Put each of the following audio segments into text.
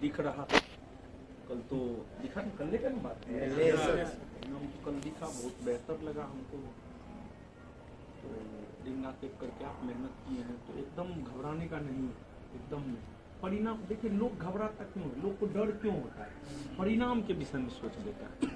दिख रहा, कल तो दिखा ना, कल लेकर बात हमको कल दिखा, बहुत बेहतर लगा हमको। तो दिन रात एक करके आप मेहनत किए हैं, तो एकदम घबराने का नहीं, एकदम परिणाम देखिए। लोग घबराता क्यों है, लोग को डर क्यों होता है, परिणाम के विषय में सोच लेता है।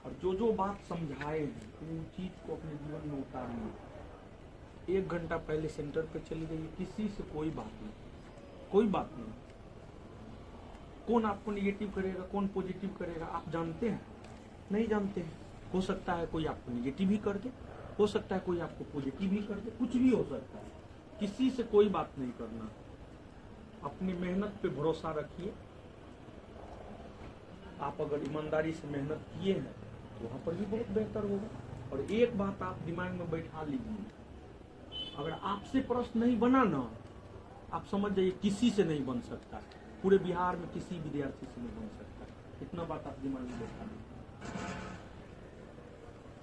और जो बात समझाए हैं उन चीज को अपने जीवन में उतारिए। 1 घंटा पहले सेंटर पे चली गई, किसी से कोई बात नहीं, कोई बात नहीं। कौन आपको निगेटिव करेगा, कौन पॉजिटिव करेगा, आप जानते हैं? नहीं जानते हैं। हो सकता है कोई आपको निगेटिव ही कर दे, हो सकता है कोई आपको पॉजिटिव ही कर दे, कुछ भी हो सकता है। किसी से कोई बात नहीं करना, अपनी मेहनत पे भरोसा रखिए। आप अगर ईमानदारी से मेहनत किए हैं तो वहां पर भी बहुत बेहतर होगा। और एक बात आप दिमाग में बैठा लीजिए, अगर आपसे प्रश्न नहीं बना ना, आप समझ जाइए किसी से नहीं बन सकता। पूरे बिहार में किसी विद्यार्थी से नहीं बन सकता। इतना बात आप दिमाग में बैठा लीजिए,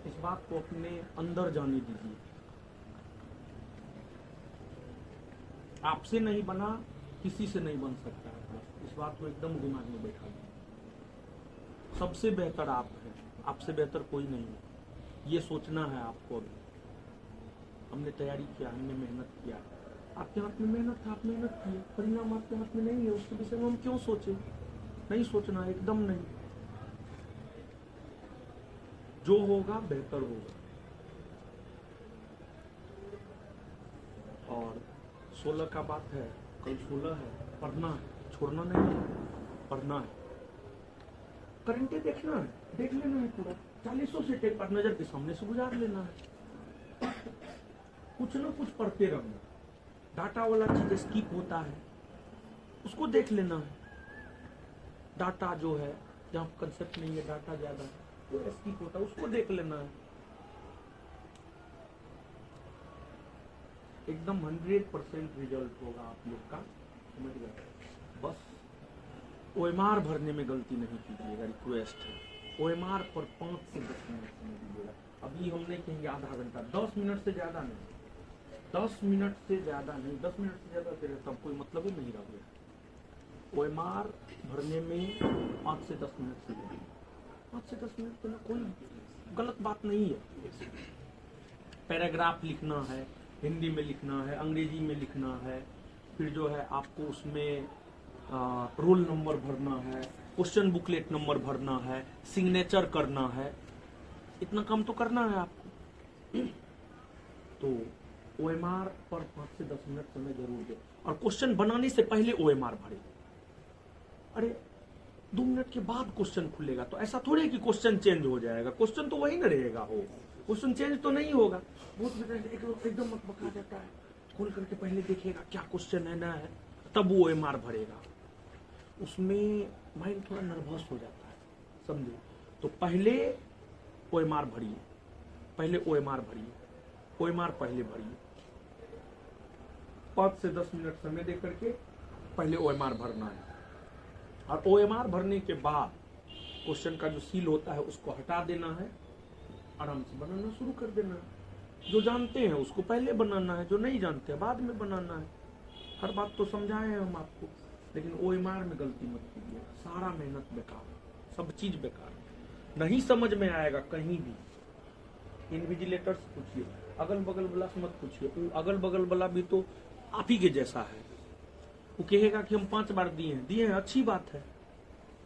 इस बात को अपने अंदर जाने दीजिए। आपसे नहीं बना, किसी से नहीं बन सकता है, इस बात को एकदम दिमाग में बैठा लीजिए। सबसे बेहतर आप हैं, आपसे बेहतर कोई नहीं है। ये सोचना है आपको। अभी हमने तैयारी किया, हमने मेहनत किया, आपके हाथ में मेहनत था, आप मेहनत किए, परिणाम आपके हाथ में नहीं है, उसके विषय में हम क्यों सोचे? नहीं सोचना, एकदम नहीं। जो होगा बेहतर होगा। और 16 का बात है, कल 16 है, पढ़ना है, छोड़ना नहीं है, पढ़ना है। करंटे देखना है, देख लेना है पूरा, 40 से टेक पर नजर के सामने से गुजार लेना है। कुछ ना कुछ पढ़ते रहना। डाटा वाला चीज स्किप होता है, उसको देख लेना है। डाटा जो है, जहाँ कंसेप्ट नहीं है, डाटा ज्यादा है, वो स्किप होता है, उसको देख लेना है। एकदम 100% रिजल्ट होगा आप लोग का, समझ गए? बस OMR भरने में गलती नहीं कीजिएगा, रिक्वेस्ट है। OMR पर 5 से 10 मिनट समय दीजिएगा। अभी हम नहीं कहेंगे आधा घंटा, 10 मिनट से ज्यादा नहीं, 10 मिनट से ज्यादा नहीं, 10 मिनट से ज्यादा फिर तब कोई मतलब ही नहीं रह गया। OMR भरने में 5 से 10 मिनट से ज्यादा, 5 से 10 मिनट तो ना कोई गलत बात नहीं है। पैराग्राफ लिखना है, हिंदी में लिखना है, अंग्रेजी में लिखना है, फिर जो है आपको उसमें रोल नंबर भरना है, क्वेश्चन बुकलेट नंबर भरना है, सिग्नेचर करना है, इतना काम तो करना है आपको। तो OMR पर 5 से 10 मिनट समय जरूर दे। और क्वेश्चन बनाने से पहले OMR भरे। अरे 2 मिनट के बाद क्वेश्चन खुलेगा, तो ऐसा थोड़ी है कि क्वेश्चन चेंज हो जाएगा, क्वेश्चन तो वही ना रहेगा, हो क्वेश्चन चेंज तो नहीं होगा। बहुत एकदम बका जाता है, खोल करके पहले देखेगा क्या क्वेश्चन है ना है, तब वो OMR भरेगा। उसमें माइंड थोड़ा नर्वस हो जाता है, समझे? तो पहले OMR भरिए, पहले OMR भरिए, OMR पहले भरिए। 5 से 10 मिनट समय दे करके पहले OMR भरना है। और OMR भरने के बाद क्वेश्चन का जो सील होता है उसको हटा देना है, आराम से बनाना शुरू कर देना है। जो जानते हैं उसको पहले बनाना है, जो नहीं जानते हैं बाद में बनाना है। हर बात तो समझाए हैं हम आपको, लेकिन OMR में गलती मत कीजिए, सारा मेहनत बेकार, सब चीज बेकार। नहीं समझ में आएगा कहीं भी, इन्विजिलेटर से पूछिए, अगल बगल वाला से मत पूछिए। अगल बगल वाला भी तो आप ही के जैसा है, वो कहेगा कि हम 5 बार दिए हैं, अच्छी बात है,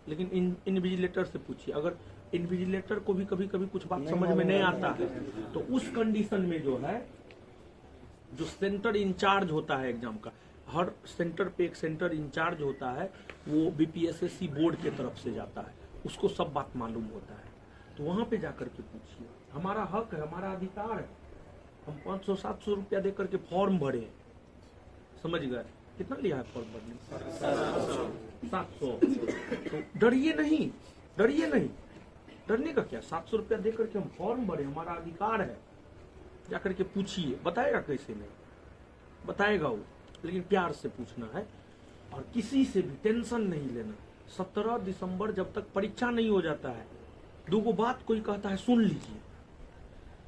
लेकिन इन्विजिलेटर से पूछिए। अगर इन्विजिलेटर को भी कभी कभी कुछ बात समझ में नहीं आता है, तो उस कंडीशन में जो है, जो सेंटर इंचार्ज होता है एग्जाम का, हर सेंटर पे एक सेंटर इंचार्ज होता है, वो BPSSC बोर्ड के तरफ से जाता है, उसको सब बात मालूम होता है। तो वहां पे जाकर के पूछिए, हमारा हक है, हमारा अधिकार है। हम 500-700 रुपया दे करके फॉर्म भरे, समझ गए? कितना लिया है फॉर्म भरने? 700। तो डरिए नहीं, डरिए नहीं, डरने का क्या? 700 रुपया दे करके हम फॉर्म भरे, हमारा अधिकार है। जाकर के पूछिए, बताएगा कैसे नहीं बताएगा वो, लेकिन प्यार से पूछना है। और किसी से भी टेंशन नहीं लेना। 17 दिसंबर जब तक परीक्षा नहीं हो जाता है, 2 बात कोई कहता है सुन लीजिए।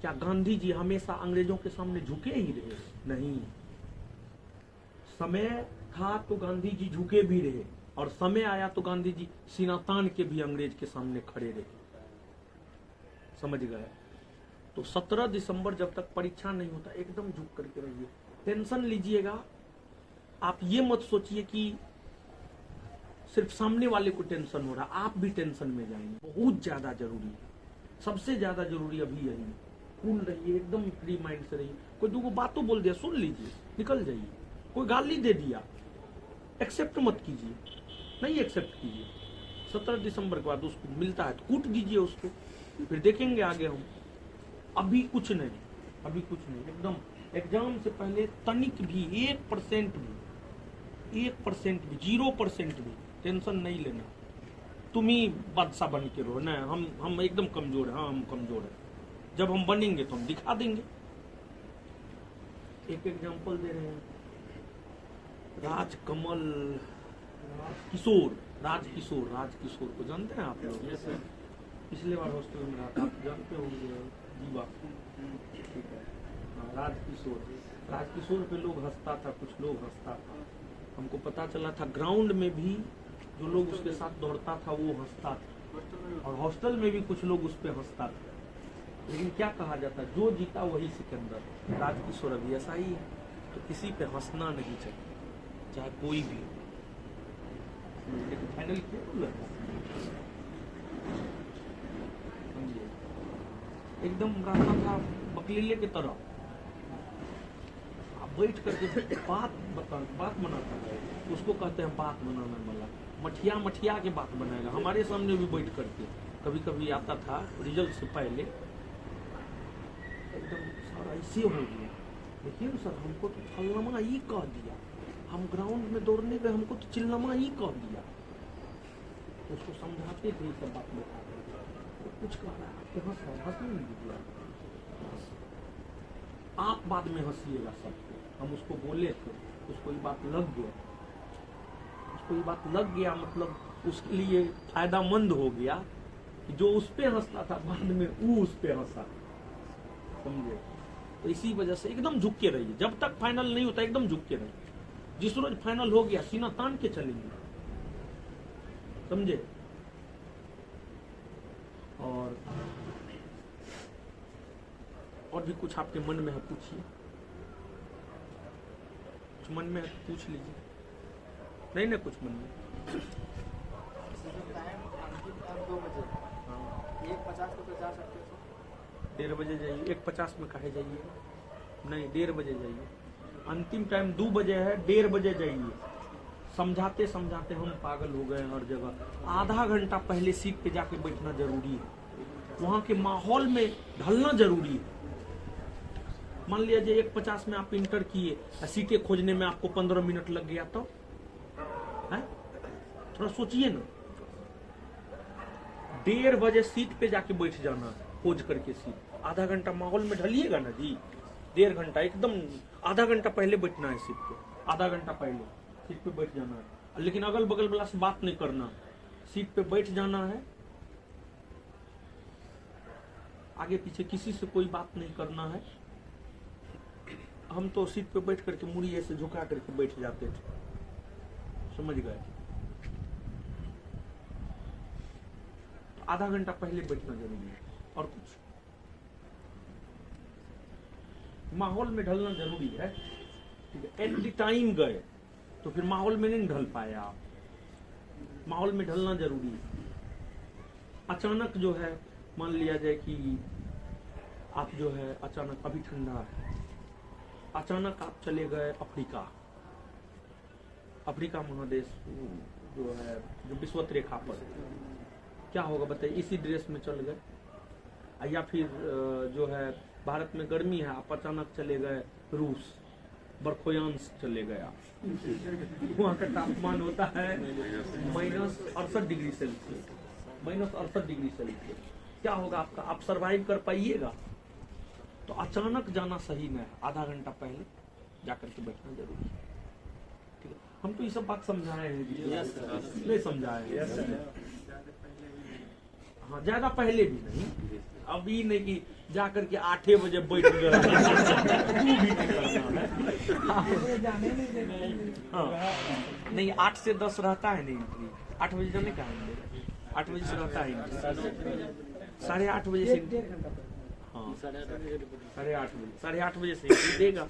क्या गांधी जी हमेशा अंग्रेजों के सामने झुके ही रहे? नहीं, समय था तो गांधी जी झुके भी रहे, और समय आया तो गांधी जी सीना तान के भी अंग्रेज के सामने खड़े रहे। समझ गए? तो 17 दिसंबर जब तक परीक्षा नहीं होता एकदम झुक करके रहिए, टेंशन लीजिएगा। आप ये मत सोचिए कि सिर्फ सामने वाले को टेंशन हो रहा, आप भी टेंशन में जाएंगे। बहुत ज्यादा जरूरी है, सबसे ज्यादा जरूरी अभी यही है। कूल रहिए, एकदम फ्री माइंड से रहिए। कोई दूगो बातों बोल दिया सुन लीजिए, निकल जाइए। कोई गाली दे दिया एक्सेप्ट मत कीजिए, नहीं एक्सेप्ट कीजिए। 17 दिसंबर के बाद उसको मिलता है तो कूट दीजिए उसको, फिर देखेंगे आगे हम। अभी कुछ नहीं, अभी कुछ नहीं। एकदम एग्जाम से पहले तनिक भी 1% भी 0% भी टेंशन नहीं लेना। तुम ही बादशाह बन के रहो ना, हम एकदम कमजोर हैं। हाँ हम कमजोर हैं, जब हम बनेंगे तो हम दिखा देंगे। एक एग्जांपल दे रहे हैं, राजकिशोर को जानते हैं आप लोग? जैसे पिछले बार हॉस्टल में रहा था, आप जानते होंगे जीवा, ठीक है। राजकिशोर पे लोग हंसता था, कुछ लोग हंसता था। हमको पता चला था ग्राउंड में भी जो लोग उसके साथ दौड़ता था वो हंसता था, और हॉस्टल में भी कुछ लोग उस पर हंसता था। लेकिन क्या कहा जाता, जो जीता वही सिकंदर। राजकिशोर अभी ऐसा ही है, तो किसी पे हंसना नहीं चाहिए, चाहे कोई भी। लेकिन फाइनल क्यों एकदम रहता था बकलीले की तरह, आप बैठ करके बात बनाता है, उसको कहते हैं बात बनाने वाला। मठिया के बात बनाएगा, हमारे सामने भी बैठ करके कभी कभी आता था रिजल्ट से पहले, एकदम सर ऐसे हो गया, लेकिन सर हमको तो फलनमा ही कह दिया, हम ग्राउंड में दौड़ने गए हमको तो चिल्लमा ही कह दिया। उसको समझाते थे सब बात में, कुछ कह रहा है हंसने नहीं दिया, आप बाद में हंसिएगा सबको। हम उसको बोले थे, उसको ये बात लग गया, मतलब उसके लिए फायदामंद हो गया कि जो उस पे हंसता था बाद में वो उस पे हंसा, समझे? तो इसी वजह से एकदम झुक के रहिए, जब तक फाइनल नहीं होता एकदम झुक के रहिए। जिस रोज फाइनल हो गया सीना तान के चलेंगे, समझे? और भी कुछ आपके मन में है पूछिए, कुछ मन में है पूछ लीजिए। नहीं ना कुछ मन में? टाइम 2 बजे, 1:50 को जा सकते हो? 1:30 बजे जाइए। 1:50 में काहे जाइए? नहीं 1:30 बजे जाइए। अंतिम टाइम 2 बजे है, 1:30 बजे जाइए। समझाते समझाते हम पागल हो गए हर जगह। आधा घंटा पहले सीट पे जाके बैठना जरूरी है, वहां के माहौल में ढलना जरूरी है। मान लीजिए 1:50 में आप इंटर किए, सीटें खोजने में आपको 15 मिनट लग गया तो है? थोड़ा सोचिए ना। 1:30 बजे सीट पे जाके बैठ जाना, खोज करके सीट। आधा घंटा माहौल में ढलिएगा ना जी, 1.5 घंटा एकदम, आधा घंटा पहले बैठना है सीट पे, आधा घंटा पहले सीट पे बैठ जाना है। लेकिन अगल बगल वाला से बात नहीं करना, सीट पे बैठ जाना है, आगे पीछे किसी से कोई बात नहीं करना है। हम तो सीट पे बैठ करके मुड़ी ऐसे झुका करके बैठ जाते थे, समझ गए? तो आधा घंटा पहले बैठना जरूरी है। और कुछ माहौल में ढलना जरूरी है, ठीक है? एट द टाइम गए तो फिर माहौल में नहीं ढल पाए आप, माहौल में ढलना जरूरी है। अचानक जो है मान लिया जाए कि आप जो है अचानक, अभी ठंडा है, अचानक आप चले गए अफ्रीका महादेश जो है, जो विषुवत रेखा पर, क्या होगा बताइए? इसी ड्रेस में चल गए। या फिर जो है भारत में गर्मी है, आप अचानक चले गए रूस, बर्फोयांश चले गए आप, वहाँ का तापमान होता है -68 डिग्री सेल्सियस, -68 डिग्री सेल्सियस। क्या होगा आपका? आप सरवाइव कर पाइएगा? तो अचानक जाना सही नहीं है, आधा घंटा पहले जाकर के बैठना जरूरी है, ठीक है? हम तो ये सब बात समझाए हैं, नहीं समझाए हैं? हाँ, ज्यादा पहले भी नहीं, अभी नहीं कि जा करके 8 बजे बैठ गए वो भी नहीं करना है। हाँ, नहीं 8 से 10 रहता है नहीं एंट्री, 8 बजे जाने का है, 8 बजे से रहता है एंट्री, 8:30 बजे से। हाँ, 8:30 बजे से एंट्री देगा।